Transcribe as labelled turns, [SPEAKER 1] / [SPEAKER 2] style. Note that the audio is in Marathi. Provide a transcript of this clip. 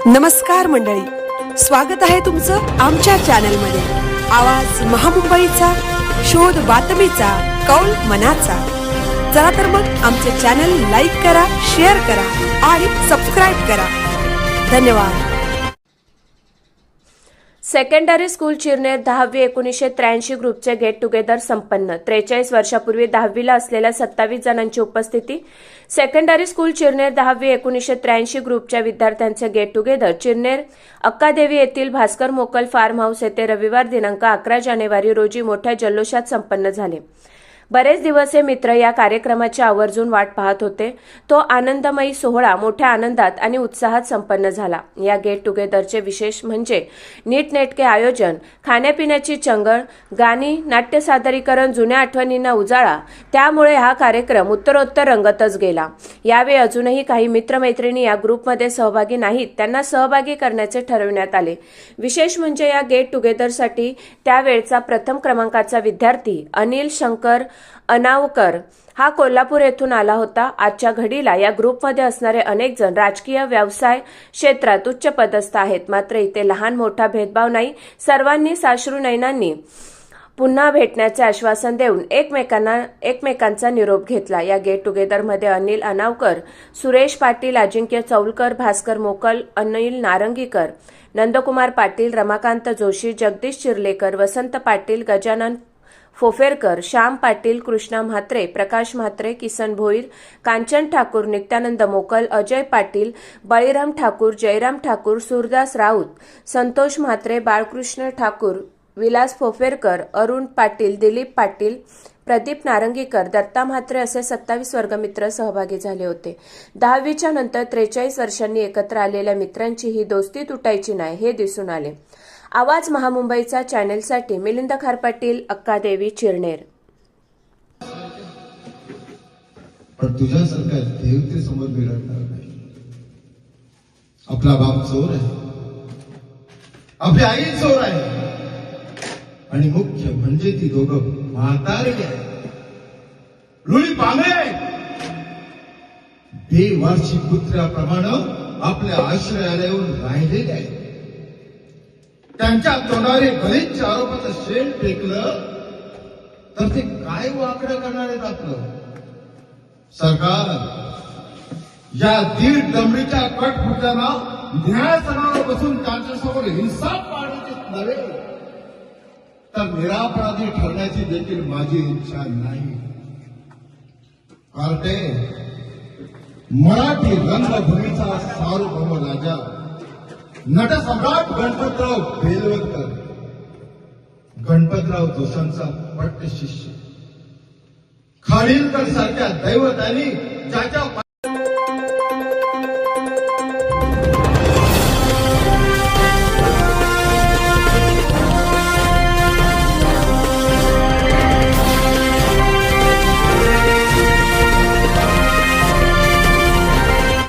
[SPEAKER 1] नमस्कार मंडळी, स्वागत आहे तुमचं आमच्या चॅनलमध्ये। आवाज महामुंबईचा, शोध बातमीचा, कौल मनाचा। चला तर मग आमचे चॅनल लाईक करा, शेअर करा आणि सबस्क्राइब करा। धन्यवाद।
[SPEAKER 2] सेकंडरी स्कूल चिरनेर 10वी 1983 ग्रुपचे गेट टुगेदर संपन्न। 43 वर्षापूर्वी 10वीला असलेल्या 27 जणांची उपस्थिती। सेकंडरी स्कूल चिरनेर 10वी 1983 ग्रुपच्या विद्यार्थ्यांचे गेट टुगेदर चिरनेर अक्कादेवी येथील भास्कर मोकल फार्म हाऊस येथे रविवार दिनांक 11 जानेवारी रोजी मोठ्या जल्लोषात संपन्न झाले। बरेच दिवस हे मित्र या कार्यक्रमाची आवर्जून वाट पाहत होते। तो आनंदमयी सोहळा मोठ्या आनंदात आणि उत्साहात संपन्न झाला। या गेट टुगेदरचे विशेष म्हणजे नीटनेटके आयोजन, खाण्यापिण्याची चंगळ, गाणी, नाट्य सादरीकरण, जुन्या आठवणींना उजाळा। त्यामुळे हा कार्यक्रम उत्तरोत्तर रंगतच गेला। यावेळी अजूनही काही मित्रमैत्रिणी या ग्रुपमध्ये सहभागी नाहीत, त्यांना सहभागी करण्याचे ठरविण्यात आले। विशेष म्हणजे या गेट टुगेदरसाठी त्यावेळचा प्रथम क्रमांकाचा विद्यार्थी अनिल शंकर अनावकर हा कोल्हापूर येथून आला होता। आजच्या घडीला या ग्रुपमध्ये असणारे अनेक जण राजकीय व्यवसाय क्षेत्रात उच्च पदस्थ आहेत, मात्र इथे लहान मोठा भेदभाव नाही। सर्वांनी साश्रू नयनांनी पुन्हा भेटण्याचे आश्वासन देऊन एकमेकांचा निरोप घेतला। या गेट टुगेदरमध्ये अनिल अनावकर, सुरेश पाटील, अजिंक्य चौलकर, भास्कर मोकल, अनिल नारंगीकर, नंदकुमार पाटील, रमाकांत जोशी, जगदीश चिर्लेकर, वसंत पाटील, गजानन फोफेरकर, श्याम पाटील, कृष्णा म्हात्रे, प्रकाश म्हात्रे, किसन भोईर, कांचन ठाकूर, नित्यानंद मोकल, अजय पाटील, बळीराम ठाकूर, जयराम ठाकूर, सूरदास राऊत, संतोष म्हात्रे, बाळकृष्ण ठाकूर, विलास फोफेरकर, अरुण पाटील, दिलीप पाटील, प्रदीप नारंगीकर, दत्ता म्हात्रे असे 27 वर्गमित्र सहभागी झाले होते। 10वीच्या नंतर 43 वर्षांनी एकत्र आलेल्या मित्रांची ही दोस्ती तुटायची नाही हे दिसून आले। आवाज महामुंबईचा चॅनेलसाठी मिलिंद खारपाटील, अक्कादेवी, चिरनेर।
[SPEAKER 3] पण तुझ्यासारखा देवते समोर बिघडणार नाही। आपला बाप चोर आहे, आपली आई चोर आहे, आणि मुख्य म्हणजे ती दोघं म्हातारी आहे, रुळी पांगळे आहे। बेवारशी कुत्र्याप्रमाणे आपल्या आश्रयाला येऊन राहिलेले आहे। त्यांच्या तोंडाने गलिच्छ आरोपाचं शेण फेकलं तर ते काय वाकडं करणार आहेत आपलं सरकार। या 1.5 दमडीच्या कटपुतळ्यांना न्यायासनावर बसून त्यांच्यासमोर हिंसाप पाडण्याचे नव्हे तर निरापराधी ठरण्याची देखील माझी इच्छा नाही। कार्टे मराठी रंगभूमीचा सार्वभौम राजा नटसम्राट गणपतराव बेलवलकर, गणपतराव जोशांचा पट्ट शिष्य, खाडीलकर सारख्या दैवतांनी ज्याच्या